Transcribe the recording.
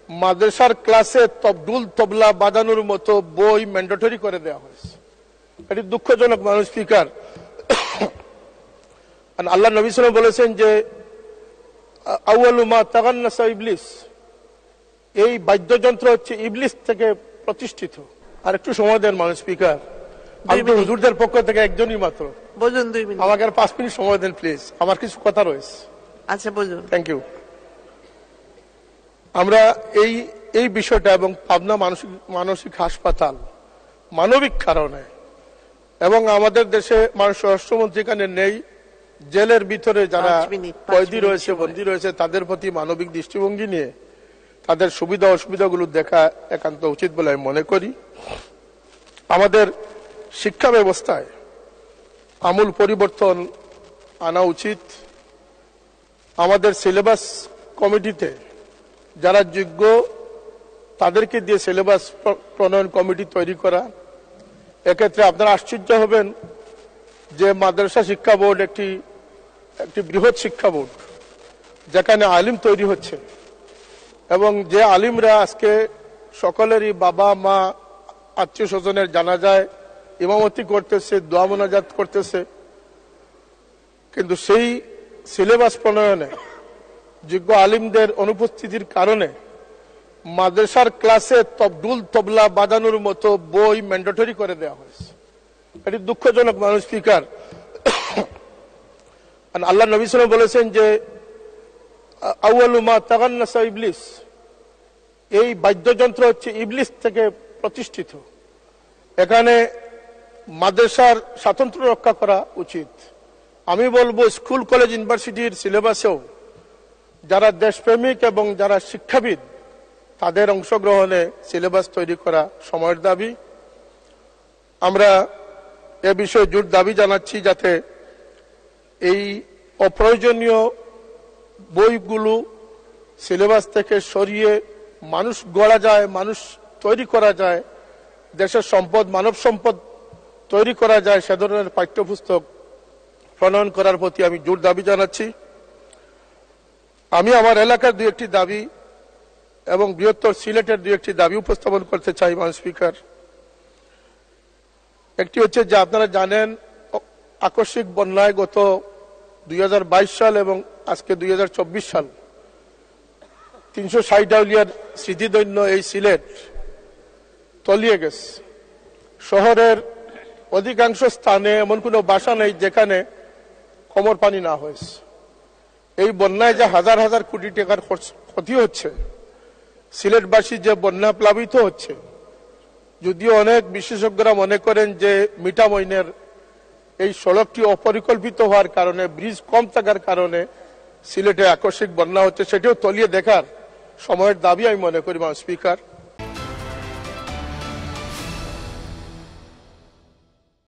মাদ্রাসার ক্লাসে তবদুল তবলা বাজানোর মতো বই ম্যান্ডেটরি করে দেওয়া হয়েছে। এটি দুঃখজনক মানুষ স্পিকার। আল্লাহ নবী সাল্লাল্লাহু আলাইহি ওয়াসাল্লাম বলেছেন যে আউয়ালু মা তাগান্নাসা ইবলিস, এই বাদ্যযন্ত্র হচ্ছে ইবলিস থেকে প্রতিষ্ঠিত। আর একটু সময় দেন মানুষ স্পিকার, আমি হুজুরদের পক্ষ থেকে একজনই মাত্র বলুন। 2 মিনিট আমাকে আর 5 মিনিট সময় দেন প্লিজ, আমার কিছু কথা রয়েছে। আচ্ছা বলুন। Thank you. আমরা এই বিষয়টা এবং পাবনা মানসিক হাসপাতাল মানবিক কারণে, এবং আমাদের দেশে মাননীয় স্বরাষ্ট্রমন্ত্রী এখানে নেই, জেলের ভিতরে যারা কয়েদি রয়েছে, বন্দী রয়েছে, তাদের প্রতি মানবিক দৃষ্টিভঙ্গি নিয়ে তাদের সুবিধা অসুবিধাগুলো দেখা একান্ত উচিত বলে আমি মনে করি। আমাদের শিক্ষা ব্যবস্থায় আমূল পরিবর্তন আনা উচিত। আমাদের সিলেবাস কমিটিতে যারা যোগ্য তাদেরকে দিয়ে সিলেবাস প্রণয়ন কমিটি তৈরি করা। এক্ষেত্রে আপনারা আশ্চর্য হবেন যে মাদ্রাসা শিক্ষা বোর্ড একটি বৃহৎ শিক্ষা বোর্ড, যেখানে আলিম তৈরি হচ্ছে, এবং যে আলিমরা আজকে সকলেরই বাবা মা আত্মীয় স্বজনের জানাজায় ইমামতি করতেছে, দোয়া মোনাজাত করতেছে, কিন্তু সেই সিলেবাস প্রণয়নে যোগ্য আলিমদের অনুপস্থিতির কারণে মাদ্রাসার ক্লাসে তবদুল তবলা বাজানোর মতো বই ম্যান্ডেটরি করে দেওয়া হয়েছে। এটি দুঃখজনক মানুষ স্পিকার। আল্লাহ নবী সাল্লাল্লাহু আলাইহি ওয়াসাল্লাম বলেছেন যে আউয়ালু মা তাগান্নাসা ইবলিস, এই বাদ্যযন্ত্র হচ্ছে ইবলিস থেকে প্রতিষ্ঠিত। এখানে মাদ্রাসার স্বাতন্ত্র্য রক্ষা করা উচিত। আমি বলবো স্কুল কলেজ ইউনিভার্সিটির সিলেবাসেও যারা দেশপ্রেমিক এবং যারা শিক্ষাবিদ তাদের অংশগ্রহণে সিলেবাস তৈরি করা সময়ের দাবি। আমরা এ বিষয়ে জোর দাবি জানাচ্ছি যাতে এই অপ্রয়োজনীয় বইগুলো সিলেবাস থেকে সরিয়ে মানুষ গড়া যায়, মানুষ তৈরি করা যায়, দেশের সম্পদ মানব সম্পদ তৈরি করা যায়, সে ধরনের পাঠ্যপুস্তক প্রণয়ন করার প্রতি আমি জোর দাবি জানাচ্ছি। আমি আমার এলাকার 2-1টি দাবি এবং বৃহত্তর সিলেটের 2-1টি দাবি উপস্থাপন করতে চাই মাননীয় স্পিকার। একটি হচ্ছে যে আপনারা জানেন আকস্মিক বন্যায় গত 2022 সাল এবং আজকে 2024 সাল 360 আউলিয়ার স্মৃতিধন্য এই সিলেট তলিয়ে গেছে। শহরের অধিকাংশ স্থানে এমন কোনো বাসা নেই যেখানে কোমর পানি না হয়েছে। এই বন্যায় যে হাজার হাজার কোটি টাকার ক্ষতি হচ্ছে, সিলেটবাসী যে বন্যা প্লাবিত হচ্ছে, যদিও অনেক বিশেষজ্ঞরা মনে করেন যে মিঠামইনের এই সড়কটি অপরিকল্পিত হওয়ার কারণে, ব্রিজ কম থাকার কারণে সিলেটে আকস্মিক বন্যা হচ্ছে, সেটিও তলিয়ে দেখার সময়ের দাবি আমি মনে করি মাননীয় স্পিকার।